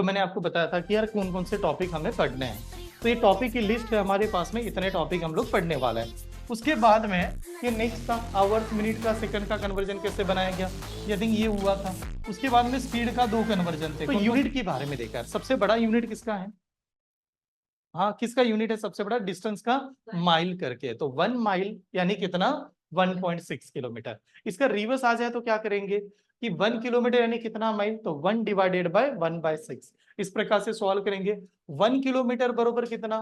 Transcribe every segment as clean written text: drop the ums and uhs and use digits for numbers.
तो मैंने आपको बताया था कि यार कौन कौन से टॉपिक हमें पढ़ने हैं। तो ये टॉपिक की लिस्ट है हमारे पास में, इतने टॉपिक हम लोग पढ़ने वाले हैं। उसके बाद में ये नेक्स्ट था आवर्स मिनट का सेकंड का कन्वर्जन कैसे बनाया गया, ये थिंक ये हुआ था। उसके बाद में स्पीड का 2 कन्वर्जन थे। तो यूनिट के बारे में देखा, सबसे बड़ा यूनिट किसका है? हाँ, किसका यूनिट है सबसे बड़ा? डिस्टेंस का, माइल करके। तो 1 माइल यानी कितना? 1.6 किलोमीटर। इसका रिवर्स आ जाए तो क्या करेंगे कि 1 किलोमीटर यानी कितना माइल? तो 1 डिवाइडेड बाय 1/6। इस प्रकार से सॉल्व करेंगे। 1 किलोमीटर बरोबर कितना?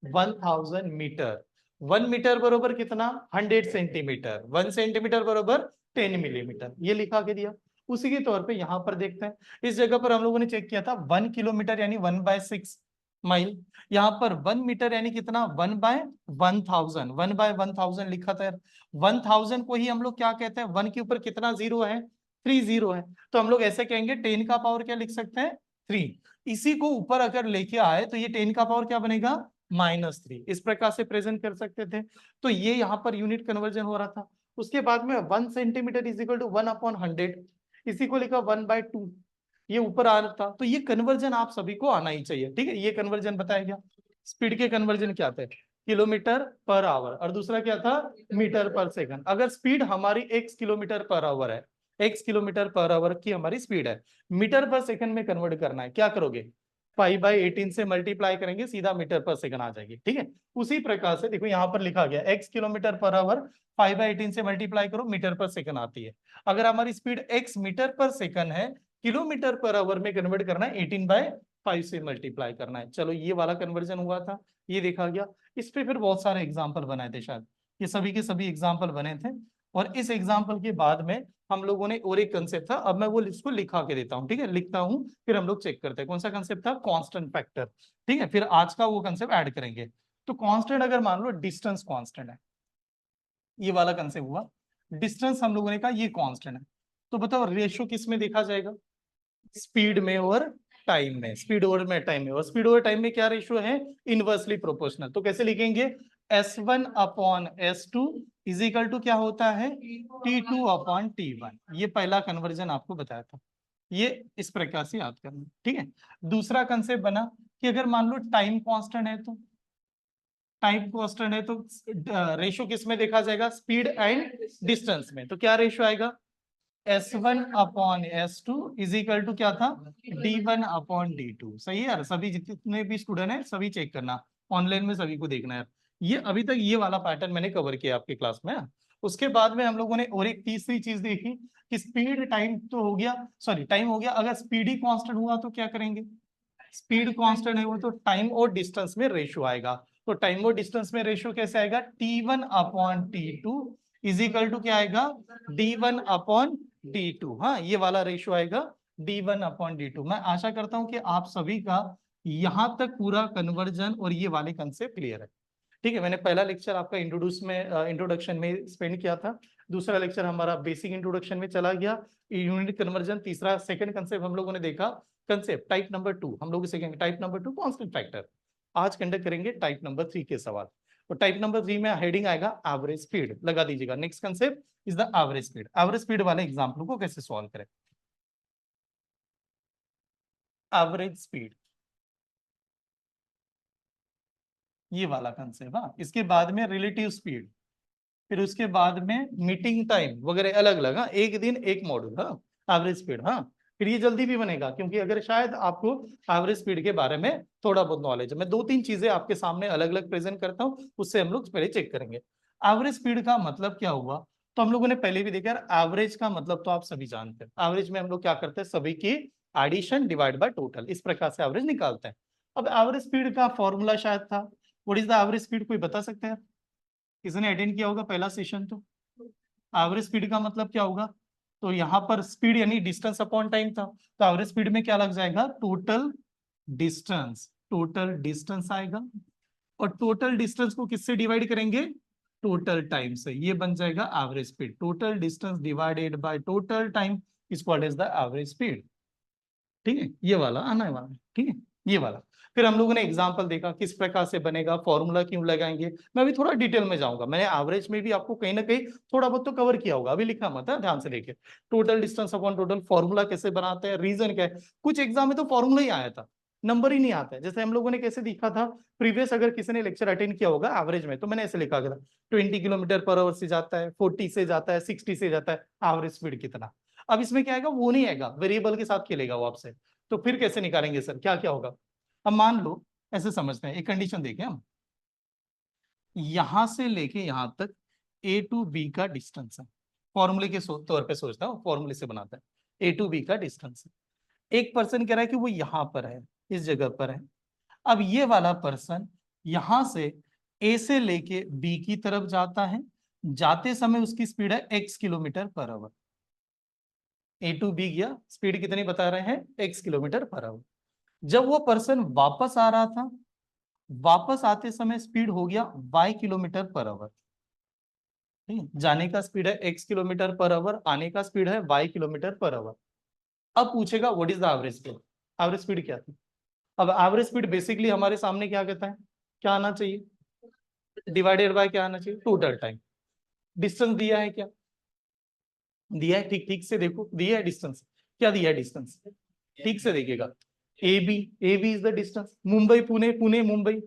1000 मीटर। 1 मीटर बरोबर कितना? 100 सेंटीमीटर। 1 सेंटीमीटर बरोबर 10 मिलीमीटर। ये लिखा के दिया। उसी के तौर पे यहां पर देखते हैं, इस जगह पर हम लोगों ने चेक किया था 1 किलोमीटर यानी 1/6 माइल। यहाँ पर 1 मीटर यानी कितना? 1/1000। 1/1000 लिखा था यार। 1000 को ही हम लोग क्या कहते हैं? 1 के ऊपर कितना जीरो है? 3 जीरो है। तो हम लोग ऐसे कहेंगे 10 का पावर क्या लिख सकते हैं? 3। इसी को ऊपर अगर लेके आए तो ये 10 का पावर क्या बनेगा? -3। इस प्रकार से प्रेजेंट कर सकते थे। तो ये यहाँ पर यूनिट कन्वर्जन हो रहा था। उसके बाद में 1 सेंटीमीटर इज इक्वल टू 1/100। इसी को लिखा 1/2। ये ऊपर आ रहा था। तो ये कन्वर्जन आप सभी को आना ही चाहिए, ठीक है। ये कन्वर्जन बताया गया। स्पीड के कन्वर्जन क्या थे? किलोमीटर पर आवर, और दूसरा क्या था? मीटर पर सेकंड। अगर स्पीड हमारी x किलोमीटर पर आवर है, x किलोमीटर पर आवर की हमारी स्पीड है, मीटर पर सेकंड में कन्वर्ट करना है, क्या करोगे? 5/18 से मल्टीप्लाई करेंगे, सीधा मीटर पर सेकंड आ जाएगी, ठीक है। उसी प्रकार से देखो यहाँ पर लिखा गया x किलोमीटर पर आवर 5/18 से मल्टीप्लाई करो, मीटर पर सेकंड आती है। अगर हमारी स्पीड x मीटर पर सेकंड है, किलोमीटर पर आवर में कन्वर्ट करना है, 18/5 से मल्टीप्लाई करना है। चलो ये वाला कन्वर्जन हुआ था, ये देखा गया। इस पे फिर बहुत सारे एग्जाम्पल बनाए थे शायद, ये सभी के सभी एग्जाम्पल बने थे। और इस एग्जाम्पल के बाद में हम लोगों ने और एक कंसेप्ट था, अब मैं वो इसको लिखा के देता हूँ, ठीक है। लिखता हूँ, फिर हम लोग चेक करते हैं कौन सा कंसेप्ट था। कांस्टेंट फैक्टर, ठीक है। फिर आज का वो कंसेप्ट ऐड करेंगे। तो कांस्टेंट अगर मान लो डिस्टेंस कांस्टेंट है, ये वाला कंसेप्ट हुआ। डिस्टेंस हम लोगों ने कहा ये कांस्टेंट है। तो बताओ रेशियो किस में देखा जाएगा? स्पीड में और टाइम में। स्पीड ओवर में टाइम में, और स्पीड ओवर टाइम में क्या रेशियो है? Inversely proportional. तो कैसे लिखेंगे? S1/S2 इज इक्वल टू क्या होता है? T2/T1। ये पहला कन्वर्जन आपको बताया था, ये इस प्रकार से याद करना, ठीक है। दूसरा कंसेप्ट बना कि अगर मान लो टाइम कांस्टेंट है, तो टाइम कांस्टेंट है तो रेशियो किस में देखा जाएगा? स्पीड एंड डिस्टेंस में। तो क्या रेशियो आएगा? S1/S2 इज इक्वल टू क्या था? D1/D2। सही है यार, सभी जितने भी स्टूडेंट है सभी चेक करना, ऑनलाइन में सभी को देखना है। ये अभी तक ये वाला पैटर्न मैंने कवर किया आपके क्लास में। उसके बाद में हम लोगों ने और एक तीसरी चीज देखी कि स्पीड टाइम तो हो गया, सॉरी टाइम हो गया। अगर स्पीड ही कांस्टेंट हुआ तो क्या करेंगे? स्पीड कांस्टेंट है वो, तो टाइम और डिस्टेंस में रेशियो आएगा। तो टाइम और डिस्टेंस में रेशियो कैसे आएगा? T1/T2 इज इक्वल टू क्या आएगा? D1/D2। हाँ, ये वाला रेशियो आएगा D1/D2। मैं आशा करता हूं कि आप सभी का यहां तक पूरा कन्वर्जन और ये वाले कंसेप्ट क्लियर है, ठीक है। मैंने पहला लेक्चर आपका इंट्रोडक्शन में स्पेंड किया था। दूसरा लेक्चर हमारा बेसिक इंट्रोडक्शन में चला गया, यूनिट कन्वर्जन। तीसरा सेकंड कंसेप्ट हम लोगों ने देखा, कंसेप्ट टाइप नंबर 2 हम लोग सीखेंगे। Type number 2 constant factor. आज कंडक्ट करेंगे टाइप नंबर 3 के सवाल। और टाइप नंबर 3 में हेडिंग आएगा एवरेज स्पीड, लगा दीजिएगा। Next concept is the average speed. Average speed वाले एग्जाम्पल को कैसे सॉल्व करें? एवरेज स्पीड, ये वाला कंसेप्ट। हाँ, इसके बाद में रिलेटिव स्पीड, फिर उसके बाद में मीटिंग टाइम वगैरह अलग अलग। हाँ, एक दिन एक मॉड्यूल। हाँ, एवरेज स्पीड। हाँ, फिर ये जल्दी भी बनेगा, क्योंकि अगर शायद आपको एवरेज स्पीड के बारे में थोड़ा बहुत नॉलेज है। मैं 2-3 चीजें आपके सामने अलग अलग प्रेजेंट करता हूँ, उससे हम लोग पहले चेक करेंगे एवरेज स्पीड का मतलब क्या हुआ। तो हम लोगों ने पहले भी देखा यार, एवरेज का मतलब तो आप सभी जानते हैं। एवरेज में हम लोग क्या करते हैं? सभी की एडिशन डिवाइड बाय टोटल, इस प्रकार से एवरेज निकालते हैं। अब एवरेज स्पीड का फॉर्मूला शायद था, what is the average speed, कोई बता सकते हैं? किसने अटेंड किया होगा पहला सेशन? तो एवरेज स्पीड का मतलब क्या होगा? तो यहाँ पर स्पीड यानी डिस्टेंस अपॉन टाइम था। तो एवरेज स्पीड में क्या लग जाएगा? Total distance. टोटल डिस्टेंस आएगा, और टोटल डिस्टेंस को किससे डिवाइड करेंगे? टोटल टाइम से। ये बन जाएगा average speed. Total distance divided by total time is called as the average speed, ठीक है। ये वाला आना है वाला, ठीक है, ये वाला। फिर हम लोगों ने एग्जाम्पल देखा किस प्रकार से बनेगा, फॉर्मूला क्यों लगाएंगे। मैं अभी थोड़ा डिटेल में जाऊंगा, मैंने एवरेज में भी आपको कहीं ना कहीं थोड़ा बहुत तो कवर किया होगा, अभी लिखा मत है, ध्यान से देखिए। Total distance upon total formula कैसे बनाते हैं, रीजन क्या है। कुछ एग्जाम में तो फॉर्मूला ही आया था, नंबर ही नहीं आता है। जैसे हम लोगों ने कैसे दिखा था प्रीवियस, अगर किसी ने लेक्चर अटेंड किया होगा एवरेज में, तो मैंने ऐसे लिखा था 20 किलोमीटर पर आवर से जाता है, 40 से जाता है, 60 से जाता है, एवरेज स्पीड कितना। अब इसमें क्या आएगा, वो नहीं आएगा, वेरिएबल के साथ खेलेगा वो आपसे। तो फिर कैसे निकालेंगे सर, क्या क्या होगा। अब मान लो ऐसे समझते हैं, एक कंडीशन देखें हम, यहां से लेके यहां तक ए टू बी का डिस्टेंस है, फॉर्मूले के तौर पे सोचता हूँ, फॉर्मूले से बनाता है, ए टू बी का डिस्टेंस है। एक पर्सन कह रहा है कि वो यहां पर है, इस जगह पर है। अब ये वाला पर्सन यहां से ए से लेके बी की तरफ जाता है, जाते समय उसकी स्पीड है x kilometre per hour. A to B गया, स्पीड कितनी बता रहे हैं, x किलोमीटर पर आवर। जब वो पर्सन वापस आ रहा था, वापस आते समय स्पीड हो गया y किलोमीटर पर आवर। ठीक है, जाने का स्पीड है x किलोमीटर पर आवर, आने का स्पीड है y किलोमीटर पर आवर। अब पूछेगा what is the average speed, average speed क्या थी। अब एवरेज स्पीड बेसिकली हमारे सामने क्या कहता है, क्या आना चाहिए, डिवाइडेड बाय क्या आना चाहिए, टोटल टाइम। डिस्टेंस दिया है क्या, दिया है, ठीक ठीक से देखो, दिया है डिस्टेंस, क्या दिया है डिस्टेंस, ठीक से देखिएगा। A B is the distance, Mumbai Pune, Pune Mumbai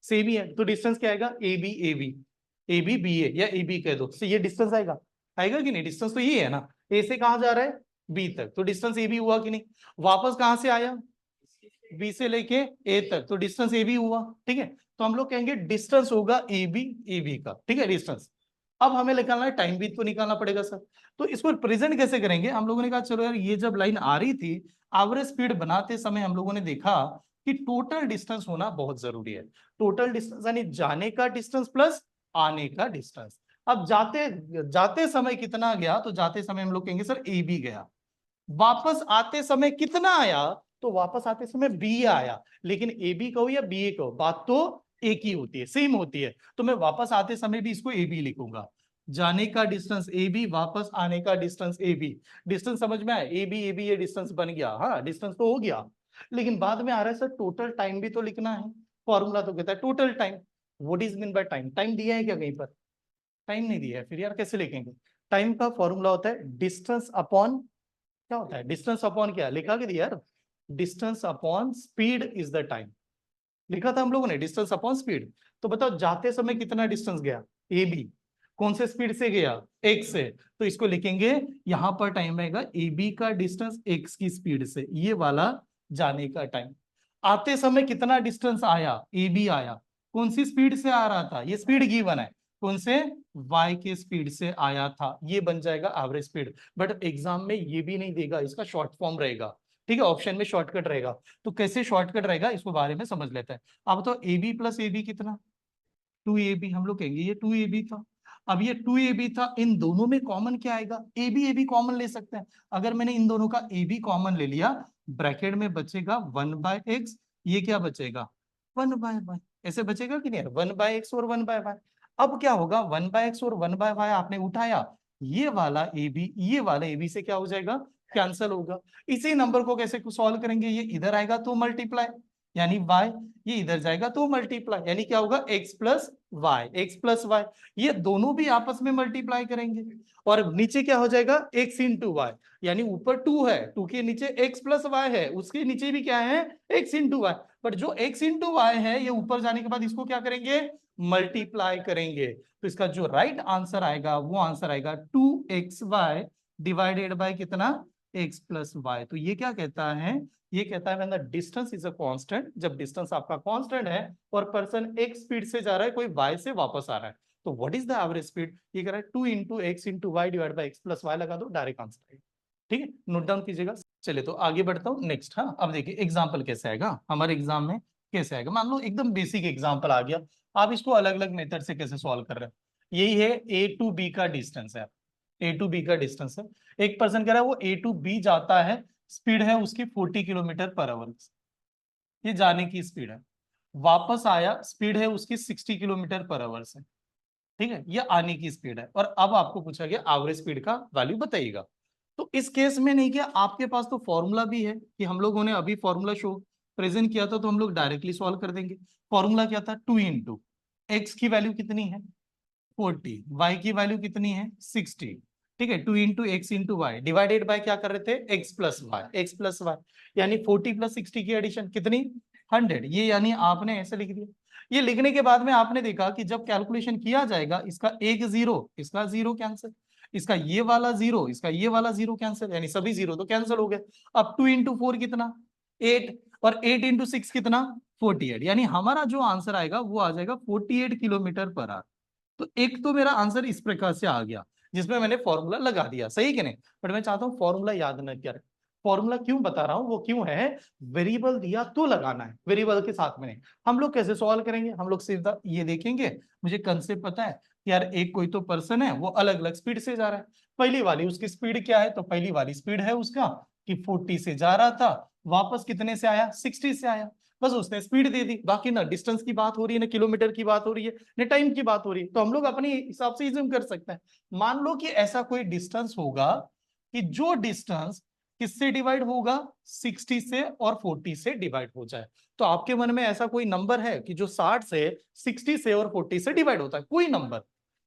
से भी है, तो डिस्टेंस क्या आएगा, ए बी बी ए, या ए बी कह दो, तो ये डिस्टेंस आएगा, आएगा कि नहीं, डिस्टेंस तो ये है ना, ए से कहां जा रहा है, बी तक, तो डिस्टेंस ए बी हुआ कि नहीं। वापस कहां से आया, बी से लेके ए तक, तो डिस्टेंस ए बी हुआ। ठीक है, तो हम लोग कहेंगे डिस्टेंस होगा ए बी का, ठीक है, डिस्टेंस। अब हमें निकालना है टाइम भी तो निकालना पड़ेगा सर, तो इसको प्रेजेंट कैसे करेंगे। हम लोगों ने कहा चलो यार, ये जब लाइन आ रही थी एवरेज स्पीड बनाते समय हम लोगों ने देखा कि टोटल डिस्टेंस होना बहुत जरूरी है। टोटल डिस्टेंस यानी जाने का डिस्टेंस प्लस आने का डिस्टेंस। अब जाते जाते समय कितना गया, तो जाते समय हम लोग कहेंगे सर ए बी गया। वापस आते समय कितना आया, तो वापस आते समय बी आया। लेकिन ए बी कहो या बी ए कहो, बात तो एक ही होती है, सेम होती है। तो मैं वापस आते समय भी इसको ए बी लिखूंगा, जाने का डिस्टेंस ए बी, वापस आने का डिस्टेंस ए बी। डिस्टेंस समझ में आया, ए बी ये डिस्टेंस बन गया, हाँ डिस्टेंस तो हो गया। लेकिन बाद में आ रहा है सर टोटल टाइम भी तो लिखना है, फॉर्मूला तो कहता है total time. What is mean by time, time दिया है क्या कहीं पर, टाइम नहीं दिया है, फिर यार कैसे लिखेंगे। टाइम का फॉर्मूला होता है डिस्टेंस अपॉन, क्या होता है डिस्टेंस अपॉन, क्या लिखा के दिया यार, distance upon speed is the time, लिखा था हम लोगों ने डिस्टेंस अपॉन स्पीड। तो बताओ जाते समय कितना डिस्टेंस गया, ए बी, कौन से स्पीड से गया, एक्स से, तो इसको लिखेंगे यहां पर टाइम आएगा ए बी का डिस्टेंस एक्स की स्पीड से, ये वाला जाने का टाइम। आते समय कितना डिस्टेंस आया, ए बी आया, कौन सी स्पीड से आ रहा था, ये स्पीड गिवन है, कौन से, y के स्पीड से आया था, ये बन जाएगा एवरेज स्पीड। बट एग्जाम में ये भी नहीं देगा, इसका शॉर्ट फॉर्म रहेगा। ठीक है, ऑप्शन में शॉर्टकट रहेगा, तो कैसे शॉर्टकट रहेगा इसको बारे में समझ लेते हैं। अब तो A B plus A B कितना, 2ab, हम लोग कहेंगे ये 2ab था। अब ये 2ab था, इन दोनों में कॉमन क्या आएगा, ए बी कॉमन ले सकते हैं। अगर मैंने इन दोनों का ए बी कॉमन ले लिया, ब्रैकेट में बचेगा 1/x, ये क्या बचेगा 1/y, ऐसे बचेगा कि नहीं, 1/x और 1/y। अब क्या होगा, 1/x और 1/y आपने उठाया, ये वाला ए बी, ये वाला ए बी से क्या हो जाएगा, कैंसल होगा। इसी नंबर को कैसे सॉल्व करेंगे, ये इधर आएगा तो मल्टीप्लाई, यानी y, ये इधर जाएगा तो मल्टीप्लाई, यानी क्या होगा x प्लस वाई, ये दोनों भी आपस में मल्टीप्लाई करेंगे। और नीचे क्या हो जाएगा, x इंटू वाई, यानी ऊपर 2 है, 2 के नीचे x प्लस वाई है, उसके नीचे भी क्या है, x इंटू वाई। बट जो x इंटू वाई है, ये ऊपर जाने के बाद इसको क्या करेंगे, मल्टीप्लाई करेंगे। तो इसका जो राइट आंसर आएगा, वो आंसर आएगा 2xy डिवाइडेड बाय कितना, x प्लस वाई। तो ये क्या कहता है, ये कहता है when the distance is a constant, जब डिस्टेंस आपका कांस्टेंट है और पर्सन एक स्पीड से जा रहा है, कोई y से वापस आ रहा है, तो what is the average speed, ये कह रहा है 2 into X into Y divide by X plus Y, लगा दो डायरेक्ट आंसर है। ठीक है, नोट डाउन कीजिएगा। चलिए तो आगे बढ़ता हूँ नेक्स्ट। हाँ, अब देखिए एग्जाम्पल कैसे आएगा हमारे एग्जाम में, कैसे आएगा। मान लो एकदम बेसिक एग्जाम्पल आ गया, आप इसको अलग अलग मेथड से कैसे सॉल्व कर रहे हो। यही है ए टू बी का डिस्टेंस है, ए टू बी का डिस्टेंस है। एक पर्सन कह रहा है वो ए टू बी जाता है, स्पीड है उसकी 40 किलोमीटर पर आवर, ये जाने की स्पीड है। वापस आया, स्पीड है उसकी 60 किलोमीटर पर आवर से। ठीक है, ये आने की स्पीड है। और अब आपको पूछा गया एवरेज स्पीड का वैल्यू बताइएगा। तो इस केस में नहीं किया, आपके पास तो फॉर्मूला भी है कि हम लोगों ने अभी फॉर्मूला शो प्रेजेंट किया था तो हम लोग डायरेक्टली सॉल्व कर देंगे। फॉर्मूला क्या था, 2 इंटू एक्स की वैल्यू कितनी है 40, वाई की वैल्यू कितनी है 60, ठीक है, 2 into X into Y divided by क्या कर रहे थे एक्स प्लस वाई, यानी 40 प्लस 60 की एडिशन कितनी 100। ये यानी आपने ऐसे लिख दिया। ये लिखने के बाद में आपने देखा कि जब कैलकुलेशन किया जाएगा इसका एक जीरो, इसका जीरो कैंसिल, इसका ये वाला जीरो, इसका ये वाला जीरो कैंसिल, यानी सभी जीरो तो कैंसिल हो गए। अब 2 इंटू फोर कितना 8, और 8 इंटू सिक्स कितना 48, यानी हमारा जो आंसर आएगा वो आ जाएगा 48 किलोमीटर पर आवर। तो एक तो मेरा आंसर इस प्रकार से आ गया जिसमें मैंने फॉर्मूला लगा दिया, सही कि नहीं। बट मैं चाहता हूं फॉर्मूला याद न कर, फॉर्मूला क्यों बता रहा हूं, वो क्यों है, वेरिएबल दिया तो लगाना है, वेरिएबल के साथ में नहीं। हम लोग कैसे सॉल्व करेंगे, हम लोग सीधा ये देखेंगे, मुझे कंसेप्ट पता है यार, एक कोई तो पर्सन है वो अलग अलग स्पीड से जा रहा है, पहली वाली उसकी स्पीड क्या है, तो पहली वाली स्पीड है उसका कि 40 से जा रहा था, वापस कितने से आया 60 से आया, बस उसने स्पीड दे दी, बाकी ना डिस्टेंस की बात हो रही है ना किलोमीटर की बात हो रही है ना टाइम की बात हो रही है। तो हम लोग अपने हिसाब से इज्यूम कर सकते हैं। मान लो कि ऐसा कोई डिस्टेंस होगा कि जो डिस्टेंस किससे डिवाइड होगा 60 से और 40 से डिवाइड हो जाए। तो आपके मन में ऐसा कोई नंबर है कि जो 60 से 60 से और 40 से डिवाइड होता है, कोई नंबर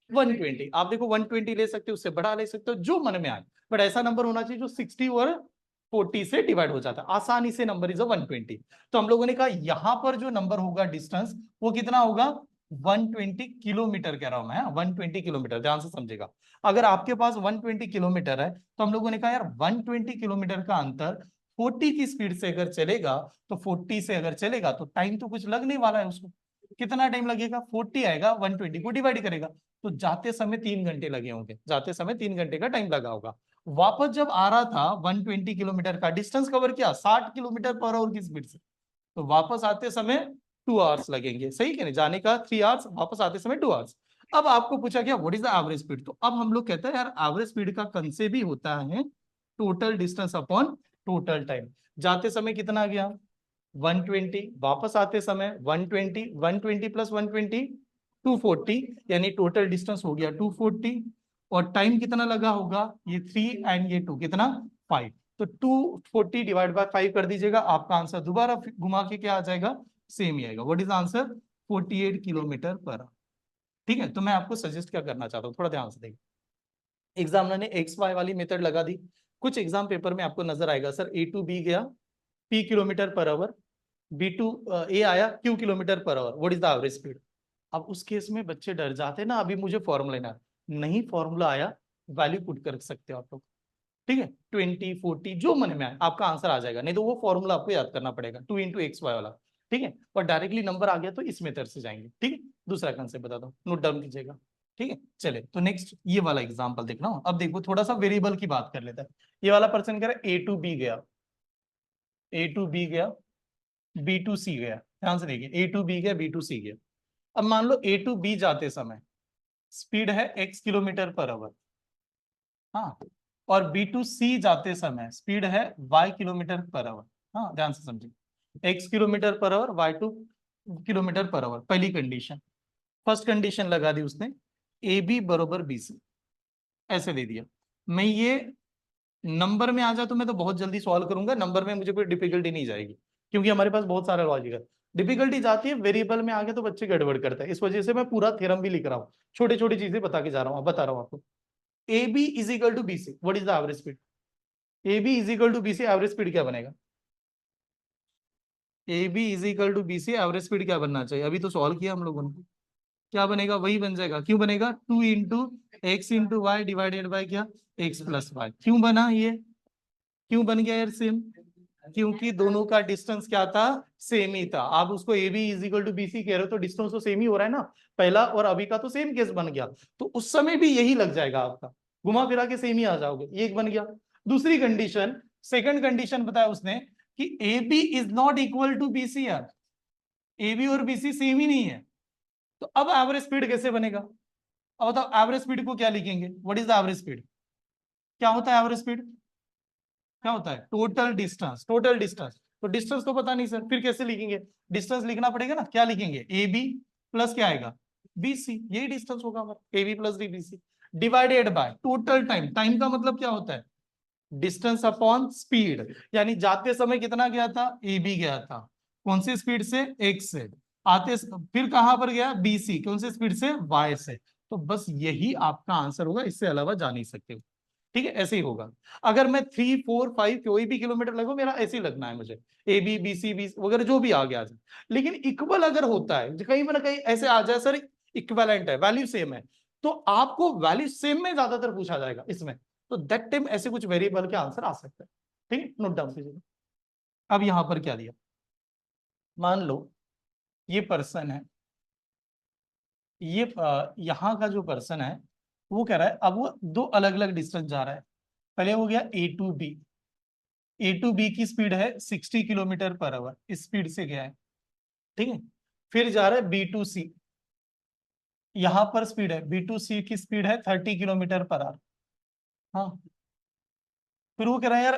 120, आप देखो 120 ले सकते हो, उससे बड़ा ले सकते हो, जो मन में आए, बट ऐसा नंबर होना चाहिए जो 60 और 40 से डिवाइड हो जाता है आसानी से, नंबर इज 120। तो हम लोगों ने कहा यहां पर जो नंबर होगा डिस्टेंस वो कितना होगा 120 किलोमीटर, कह रहा हूं मैं 120 किलोमीटर, ध्यान से समझेगा। अगर आपके पास 120 किलोमीटर है तो हम लोगों ने कहा यार 120 किलोमीटर का अंतर 40 की स्पीड से अगर चलेगा, तो 40 से अगर चलेगा तो टाइम तो कुछ लगने वाला है उसको, कितना टाइम लगेगा 40 आएगा 120 को डिवाइड करेगा, तो जाते समय 3 घंटे लगे होंगे, जाते समय 3 घंटे का टाइम लगा होगा। वापस जब आ रहा था 120 किलोमीटर का डिस्टेंस कवर किया 60 किलोमीटर पर आवर की स्पीड से, तो वापस आते समय 2 आवर्स लगेंगे, सही कह नहीं, जाने का 3 आवर्स, वापस आते समय 2 आवर्स। अब आपको पूछा गया what is the average speed, तो अब हम लोग कहते हैं यार एवरेज स्पीड का कंसेप्ट भी होता है total distance upon total time. जाते समय कितना गया 120, वापस आते समय 120, 120 प्लस 120 240, यानी टोटल डिस्टेंस हो गया 240, और टाइम कितना लगा होगा ये 3 एंड ये 2 कितना 5, तो 240 डिवाइड बाय 5 कर दीजिएगा, आपका आंसर दोबारा घुमा के क्या आ जाएगा सेम ही आएगा, what is answer 48 kilometre per hour. ठीक है, तो मैं आपको सजेस्ट क्या करना चाहता हूँ, थोड़ा ध्यान से देखिए। एग्जामिनर ने एक्स वाई वाली मेथड लगा दी, कुछ एग्जाम पेपर में आपको नजर आएगा सर ए टू बी गया P kilometre per hour, B to A आया Q kilometre per hour, what is the average speed. अब उस केस में बच्चे डर जाते हैं ना, अभी मुझे फॉर्मूला लेना है। नहीं, फॉर्मूला आया, वैल्यू पुट कर सकते हो आप लोग, ठीक है 20 40 जो मन में आए आपका आंसर आ जाएगा, नहीं तो वो फॉर्मूला आपको याद करना पड़ेगा 2 इंटू एक्स वाई वाला, ठीक है, और डायरेक्टली नंबर आ गया तो इस मेथड से जाएंगे, ठीक है। दूसरा कंसेप्ट बता दो, नोट डाउन कीजिएगा, ठीक है। चले तो नेक्स्ट ये वाला एग्जांपल देखना, अब देखो थोड़ा सा वेरिएबल की बात कर लेता है। ये वाला पर्सन कह रहा है ए टू बी गया, ए टू बी गया, बी टू सी गया, ध्यान से देखिए ए टू बी गया बी टू सी गया। अब मान लो ए टू बी जाते समय स्पीड है x किलोमीटर पर आवर, हाँ, और बी टू सी जाते समय स्पीड है y किलोमीटर पर आवर, हाँ ध्यान से समझिए x kilometre per our y2 kilometre per our. पहली कंडीशन, फर्स्ट कंडीशन लगा दी उसने ए बी बरोबर बी सी, ऐसे दे दिया। मैं ये नंबर में आ जाए तो मैं तो बहुत जल्दी सॉल्व करूंगा, नंबर में मुझे कोई डिफिकल्टी नहीं जाएगी क्योंकि हमारे पास बहुत सारा लॉजिक है। डिफिकल्टी जाती है वेरिएबल में आगे तो बच्चे गड़बड़ करते हैं, इस वजह से मैं पूरा थ्योरम भी लिख रहा हूँ, छोटी छोटी चीजें बता के जा रहा हूँ, बता रहा हूँ आपको। A B is equal to B C, what is the average speed, A B is equal to B C, average speed क्या बनेगा, A B is equal to B C, average speed क्या बनना चाहिए, अभी तो सॉल्व किया हम लोगों ने, क्या बनेगा वही बन जाएगा, क्यों बनेगा 2 into X into Y divided by क्या एक्स प्लस वाई। क्यों बना ये, क्यों बन गया यार सेम, क्योंकि दोनों का डिस्टेंस क्या था सेम ही था। आप उसको A B is equal to B C कह रहे हो तो डिस्टेंस तो सेम ही हो रहा है ना, पहला और अभी का तो सेम केस बन गया, तो उस समय भी यही लग जाएगा आपका, घुमा फिरा के सेम ही आ जाओगे, ये एक बन गया। दूसरी कंडीशन, सेकंड कंडीशन बताया उसने कि A B is not equal to B C, यार ए बी और बी सी सेम ही नहीं है, तो अब एवरेज स्पीड कैसे बनेगा। अब बताओ एवरेज स्पीड को क्या लिखेंगे, what is the average speed, क्या होता है एवरेज स्पीड, क्या होता है टोटल डिस्टेंस, टोटल डिस्टेंस, तो डिस्टेंस तो पता नहीं सर, फिर कैसे लिखेंगे, डिस्टेंस लिखना पड़ेगा ना, क्या लिखेंगे ए बी प्लस क्या आएगा बी सी, यही डिस्टेंस होगा हमारा A B plus B C, divided by total time, time का मतलब क्या होता है डिस्टेंस अपॉन स्पीड, यानी जाते समय कितना गया था ए बी गया था, कौन सी स्पीड से, x से आते, फिर कहां पर गया, BC, कौन सी स्पीड से, y से। तो बस यही आपका आंसर होगा, इससे अलावा जा नहीं सकते हो। ठीक है, ऐसे ही होगा। अगर मैं 3, 4, 5 कोई भी किलोमीटर लगो, मेरा ऐसे ही लगना है मुझे, AB, BC, वगैरह जो भी आ गया। लेकिन इक्वल अगर होता है, कहीं ना कहीं ऐसे आ जाए सर इक्वलेंट है, वैल्यू सेम है, तो आपको वैल्यू सेम में ज्यादातर पूछा जाएगा इसमें। तो दैट टाइम ऐसे कुछ वेरिएबल के आंसर आ सकते हैं। ठीक है, नोट डाउन कीजिए। अब यहां पर क्या दिया, मान लो ये पर्सन है, ये यहाँ का जो पर्सन है वो कह रहा है, अब वो दो अलग अलग डिस्टेंस जा रहा है। पहले हो गया A to B, A to B की स्पीड है 60 किलोमीटर पर आवर, इस स्पीड से गया है। ठीक है, फिर जा रहा है B to C, यहां पर स्पीड है, B to C की स्पीड है 30 किलोमीटर पर आवर। हाँ, फिर वो कह रहा है यार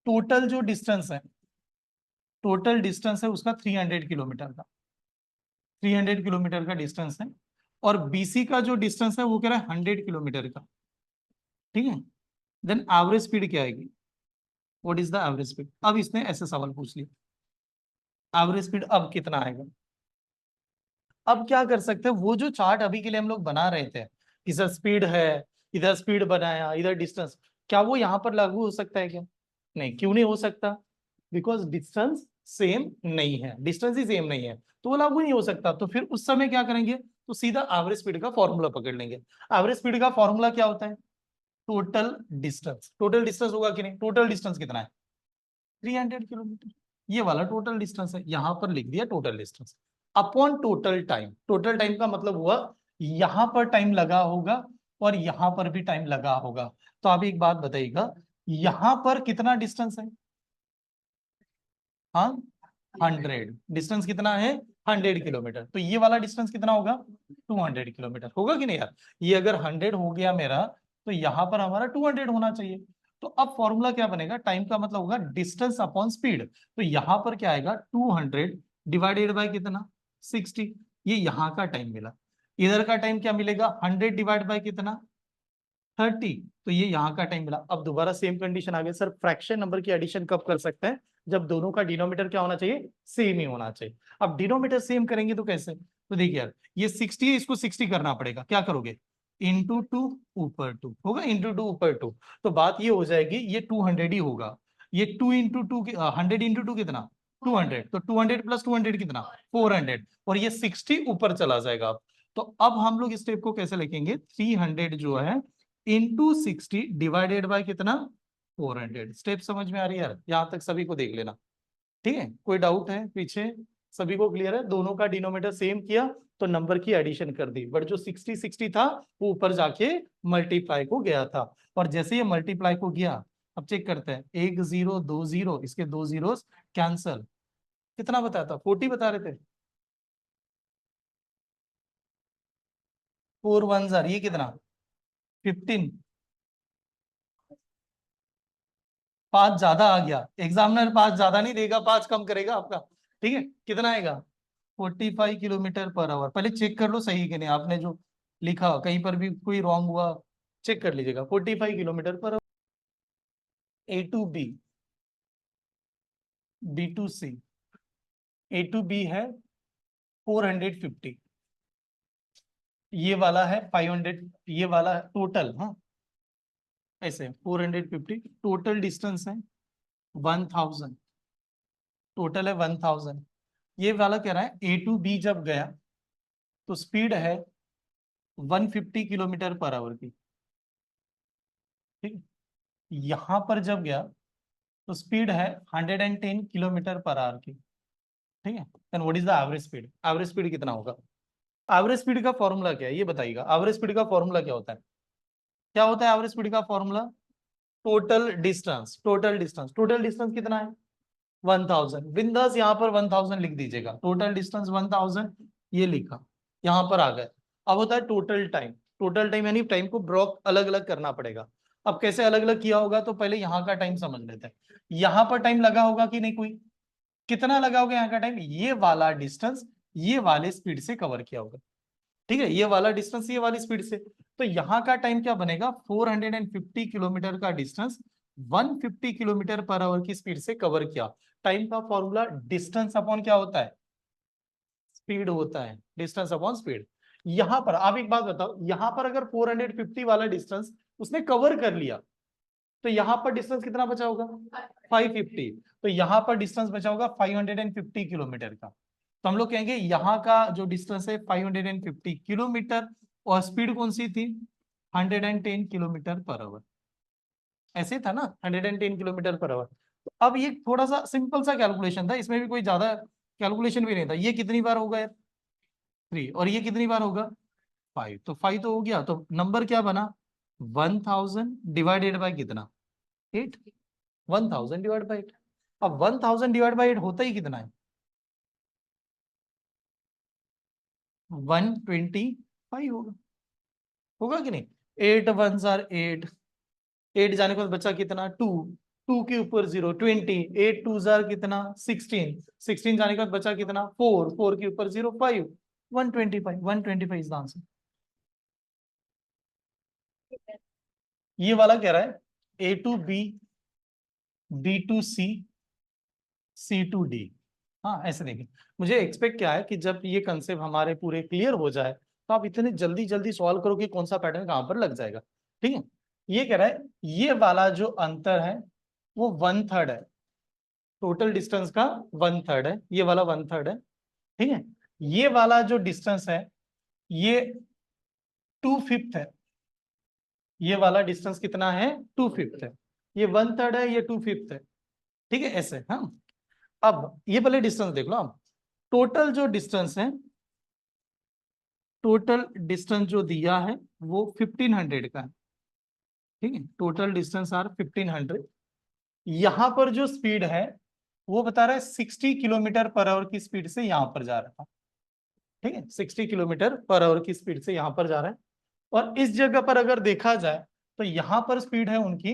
टोटल जो डिस्टेंस है, टोटल डिस्टेंस है उसका 300 किलोमीटर का, 300 किलोमीटर का डिस्टेंस है। और BC का जो डिस्टेंस है वो कह रहा है 100 किलोमीटर का। ठीक है, देन एवरेज स्पीड क्या आएगी, what is the average speed. अब इसने ऐसे सवाल पूछ लिया, एवरेज स्पीड अब कितना आएगा। अब क्या कर सकते हैं, वो जो चार्ट अभी के लिए हम लोग बना रहे थे, इधर स्पीड है, इधर स्पीड बनाया, इधर डिस्टेंस, क्या वो यहाँ पर लागू हो सकता है क्या, नहीं, क्यों नहीं हो सकता, बिकॉज डिस्टेंस सेम नहीं है, डिस्टेंस ही सेम नहीं है, तो वो लागू नहीं हो सकता। तो फिर उस समय क्या करेंगे, तो सीधा एवरेज स्पीड का फॉर्मूला पकड़ लेंगे। एवरेज स्पीड का फॉर्मूला क्या होता है, टोटल डिस्टेंस, टोटल डिस्टेंस होगा कि नहीं, टोटल डिस्टेंस कितना है 300 किलोमीटर, ये वाला टोटल डिस्टेंस है, यहां पर लिख दिया total distance upon total time. Total time का मतलब हुआ यहां पर टाइम लगा होगा और यहां पर भी टाइम लगा होगा। तो आप एक बात बताइएगा, यहां पर कितना डिस्टेंस है, हाँ 100, डिस्टेंस कितना है 100 किलोमीटर, तो ये वाला डिस्टेंस कितना होगा 200 किलोमीटर, होगा कि नहीं यार। ये अगर 100 हो गया मेरा, तो यहाँ पर हमारा 200 होना चाहिए। तो अब फॉर्मूला क्या बनेगा, टाइम का मतलब होगा डिस्टेंस अपॉन स्पीड। तो यहाँ पर क्या आएगा 200 डिवाइडेड बाय कितना 60, ये यहाँ का टाइम मिला। इधर का टाइम क्या मिलेगा 100 डिवाइड बाय कितना 30, तो ये यहाँ का टाइम मिला। अब दोबारा सेम कंडीशन आ गई सर, फ्रैक्शन नंबर की एडिशन कब कर सकते हैं, जब दोनों का डिनोमिनेटर क्या होना चाहिए, सेम ही होना चाहिए। अब डिनोमिनेटर सेम करेंगे तो कैसे, तो देखिए यार ये 60 है, इसको 60 करना पड़ेगा, क्या करोगे इंटू टू ऊपर टू होगा, इंटू टू ऊपर टू, तो बात ये हो जाएगी ये 200 ही होगा। ये 2 इंटू टू 100 इंटू टू कितना 200, तो 200 प्लस 200 कितना 400, और ये 60 ऊपर चला जाएगा। तो अब हम लोग इस स्टेप को कैसे लिखेंगे, 300 जो है इंटू 60 डिवाइडेड बाय कितना 400। स्टेप समझ में आ रही है यार, यहां तक सभी को देख लेना। ठीक है, कोई डाउट है पीछे, सभी को क्लियर है, दोनों का डिनोमिनेटर सेम किया तो नंबर की एडिशन कर दी, बट जो 60 60 था वो ऊपर जाके मल्टीप्लाई को गया था, और जैसे ये मल्टीप्लाई को गया, अब चेक करते हैं, 1 0 2 0, इसके 2 जीरोस कैंसल, कितना बताया था 40 बता रहे थे, 4 1 ये कितना 15, 5 ज्यादा आ गया, एग्जामिनर 5 ज्यादा नहीं देगा, 5 कम करेगा आपका। ठीक है, कितना आएगा 45 किलोमीटर पर आवर। पहले चेक कर लो सही कि नहीं, आपने जो लिखा कहीं पर भी कोई रॉन्ग हुआ चेक कर लीजिएगा। 45 किलोमीटर पर, A to B, B to C, A to B है 450, ये वाला है 500, ये वाला है टोटल, हाँ ऐसे 450, टोटल डिस्टेंस है 1000, टोटल है 1000। ये वाला कह रहा है A to B जब गया तो स्पीड है 150 किलोमीटर पर आवर की। ठीक है, यहां पर जब गया तो स्पीड है 110 किलोमीटर पर आवर की। ठीक है, then what is the average speed, average speed कितना होगा। एवरेज स्पीड का फॉर्मूला क्या है ये बताइएगा, एवरेज स्पीड का फॉर्मूला क्या होता है, क्या होता है एवरेज स्पीड का formula, total distance, total distance, total distance कितना है 1000, बिंदास यहाँ पर 1000 लिख दीजिएगा, टोटल डिस्टेंस 1000, ये लिखा, यहाँ पर आ गए। अब होता है टोटल टाइम, टोटल टाइम यानी टाइम को ब्लॉक अलग अलग करना पड़ेगा। अब कैसे अलग अलग किया होगा, तो पहले यहाँ का टाइम समझ लेते हैं, यहाँ पर टाइम लगा होगा कि नहीं, कोई कितना लगा होगा यहाँ का टाइम, ये वाला डिस्टेंस ये वाले स्पीड से कवर किया होगा। ठीक है, ये वाला डिस्टेंस ये वाली स्पीड से, तो यहाँ का टाइम क्या बनेगा 450 किलोमीटर का डिस्टेंस 150 किलोमीटर पर आवर की स्पीड से कवर किया, टाइम का फॉर्मूला डिस्टेंस अपॉन क्या होता है, स्पीड होता है, डिस्टेंस अपॉन स्पीड। यहां पर आप एक बात बताओ, यहां पर अगर 450 वाला डिस्टेंस उसने कवर कर लिया तो यहां पर डिस्टेंस कितना बचा होगा, 550। तो यहां पर डिस्टेंस बचा होगा 550 किलोमीटर का। तो हम लोग कहेंगे यहाँ का जो डिस्टेंस है 550 किलोमीटर, और स्पीड कौन सी थी, 110 किलोमीटर पर आवर। ऐसे था ना, 110 किलोमीटर पर आवर। तो अब ये थोड़ा सा सिंपल सा कैलकुलेशन था, इसमें भी कोई ज्यादा कैलकुलेशन भी नहीं था। ये कितनी बार होगा यार, 3, और ये कितनी बार होगा, 5। तो 5 तो हो गया, तो नंबर क्या बना, 1000 डिवाइडेड बाय कितना, 8। 1000 डिवाइड बाई 8। अब 1000 डिवाइड बाई 8 होता ही कितना है, 125 होगा, होगा कि नहीं। 8 1 जार 8, 8 जाने के बाद बचा कितना 2, 2 के ऊपर 0 20, 8 2 जार कितना 16, 16 जाने के बाद बचा कितना 4, 4 के ऊपर 0 5, 125, 125 इज द आंसर। ये वाला कह रहा है A to B, B to C, C to D. हाँ ऐसे देखिए, मुझे एक्सपेक्ट क्या है कि जब ये कंसेप्ट हमारे पूरे क्लियर हो जाए तो आप इतने जल्दी जल्दी सॉल्व करो कि कौन सा पैटर्न कहाँ पर लग जाएगा। ठीक है, ये कह रहा है ये वाला जो अंतर है वो 1/3 है, टोटल डिस्टेंस का 1/3 है, ये वाला 1/3 है। ठीक है, ये वाला जो डिस्टेंस है ये 2/5 है, ये वाला डिस्टेंस कितना है 2/5 है, ये 1/3 है, ये 2/5 है। ठीक है ऐसे। हाँ अब ये पहले डिस्टेंस देख लो आप, टोटल जो डिस्टेंस है, टोटल डिस्टेंस जो दिया है वो 1500 का है। ठीक है, टोटल डिस्टेंस आर 1500। यहां पर जो स्पीड है वो बता रहा है 60 किलोमीटर पर आवर की स्पीड से यहां पर जा रहा है। ठीक है, 60 किलोमीटर पर आवर की स्पीड से यहां पर जा रहा है। और इस जगह पर अगर देखा जाए तो यहां पर स्पीड है उनकी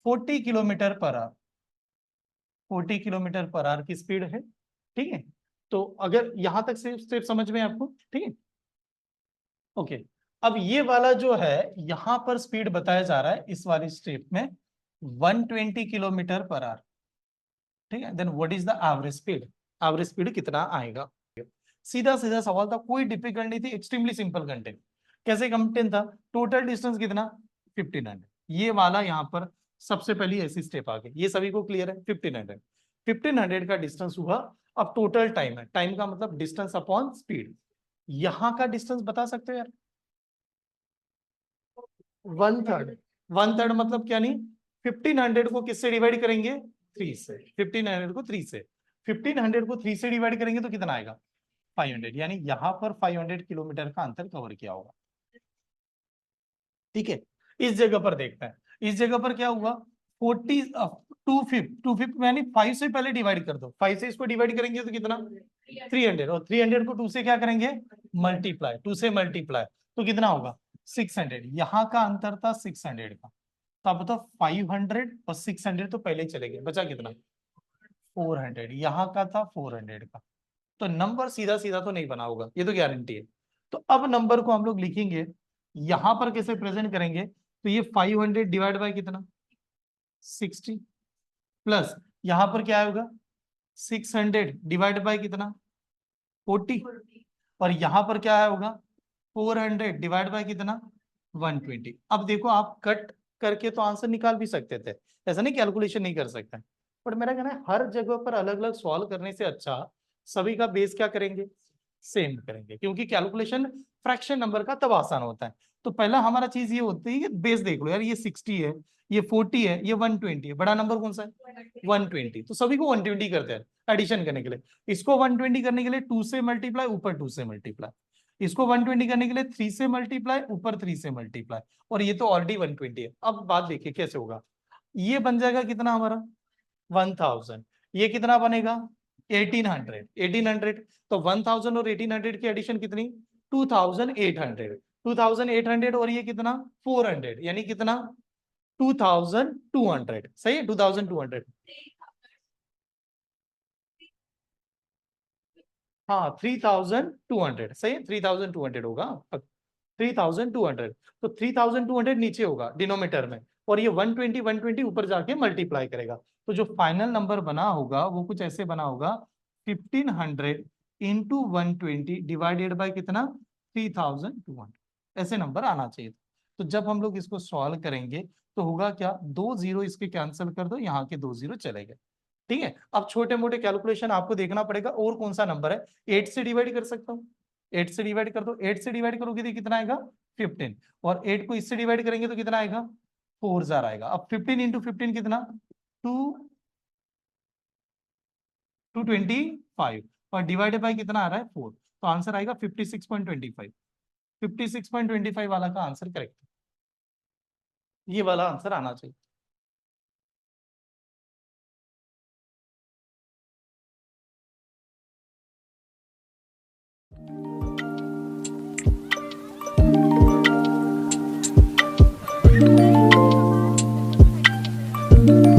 40 kilometre per our, 40 kilometre per our की स्पीड है। ठीक है, तो अगर यहां तक से स्टेप समझ में आपको, ठीक है ओके। अब ये वाला जो है यहां पर स्पीड बताया जा रहा है इस वाली स्टेप में 120 किलोमीटर पर आवर। ठीक है, then what is the average speed, average speed कितना आएगा। सीधा सीधा सवाल था, कोई डिफिकल्ट नहीं थी, एक्सट्रीमली सिंपल कंटेंट। कैसे कंटेंट था, टोटल डिस्टेंस कितना 1500, ये वाला यहाँ पर सबसे पहली ऐसी स्टेप आ गई, ये सभी को क्लियर है 1500, 1500 का डिस्टेंस हुआ। अब टोटल टाइम है, टाइम का मतलब डिस्टेंस अपॉन स्पीड। यहाँ का डिस्टेंस बता सकते हो यार, 1/3, 1/3 मतलब क्या नहीं, 1500 को किससे डिवाइड करेंगे, 3 से। 1500 को 3 से, 1500 को 3 से डिवाइड करेंगे तो कितना आएगा 500, यानी यहां पर 500 किलोमीटर का अंतर कवर किया होगा। ठीक है, इस जगह पर देखते हैं, इस जगह पर क्या हुआ 40 2/5 यानी 5 से पहले डिवाइड कर दो, 5 से इसको डिवाइड करेंगे तो कितना 300, और 300 को 2 से क्या करेंगे मल्टीप्लाई, 2 से मल्टीप्लाई तो कितना होगा 600। यहाँ का अंतर था 600 का, तो अब तो 500 और 600 तो पहले ही चले गए, बचा कितना 400, यहाँ का था 400 का। तो नंबर सीधा सीधा तो नहीं बना होगा, ये तो गारंटी है। तो अब नंबर को हम लोग लिखेंगे, यहां पर कैसे प्रेजेंट करेंगे, तो ये 500 डिवाइड बाय कितना 60, प्लस यहां पर क्या होगा 600 डिवाइड बाय कितना 40, और यहां पर क्या होगा 400 डिवाइड बाय कितना 120। अब देखो आप कट करके तो आंसर निकाल भी सकते थे, ऐसा नहीं कैलकुलेशन नहीं कर सकते, बट मेरा कहना है हर जगह पर अलग अलग सॉल्व करने से अच्छा सभी का बेस क्या करेंगे, सेम करेंगे, क्योंकि कैलकुलेशन फ्रैक्शन नंबर का तब आसान होता है। तो पहला हमारा चीज ये होती है कि बेस देख लो यार, ये 60 है, ये 40 है, ये 120 है, बड़ा नंबर कौन सा है 120, तो सभी को 120 करते हैं एडिशन करने के लिए। इसको 120 करने के लिए 2 से मल्टीप्लाई, ऊपर 2 से मल्टीप्लाई, इसको 120 करने के लिए 3 से मल्टीप्लाई, ऊपर 3 से मल्टीप्लाई, और ये तो ऑलरेडी 120 है। अब बात देखिए कैसे होगा, ये बन जाएगा कितना हमारा 1000, ये कितना बनेगा 1800, 1800, तो 1000 और 1800 की एडिशन कितनी 2800, 2800, और ये कितना 400, यानी कितना 2200, सही है 2200। हाँ 3200 सही है, 3200 होगा, 3200, तो 3200 नीचे होगा डिनोमीटर में, और ये 120 120 ऊपर जाके मल्टीप्लाई करेगा, तो जो फाइनल नंबर बना होगा वो कुछ ऐसे बना होगा 1500 इंटू 120 डिवाइडेड बाय कितना 3200, ऐसे नंबर आना चाहिए। तो जब हम लोग इसको सॉल्व करेंगे तो होगा क्या, 2 जीरो इसके कैंसिल कर दो, यहाँ के 2 जीरो चले गए। ठीक है, अब छोटे मोटे कैलकुलेशन आपको देखना पड़ेगा और कौन सा नंबर है। 8 से डिवाइड कर सकता हूँ, 8 से डिवाइड कर दो, 8 से डिवाइड करोगे तो कितना आएगा 15, और 8 को इससे डिवाइड करेंगे तो कितना आएगा 4 आएगा। अब 15 इंटू 15 कितना 2 225, और डिवाइडेड बाय कितना आ रहा है 4, तो आंसर आएगा 56.25। 56.25 वाला का आंसर करेक्ट, ये वाला आंसर आना चाहिए।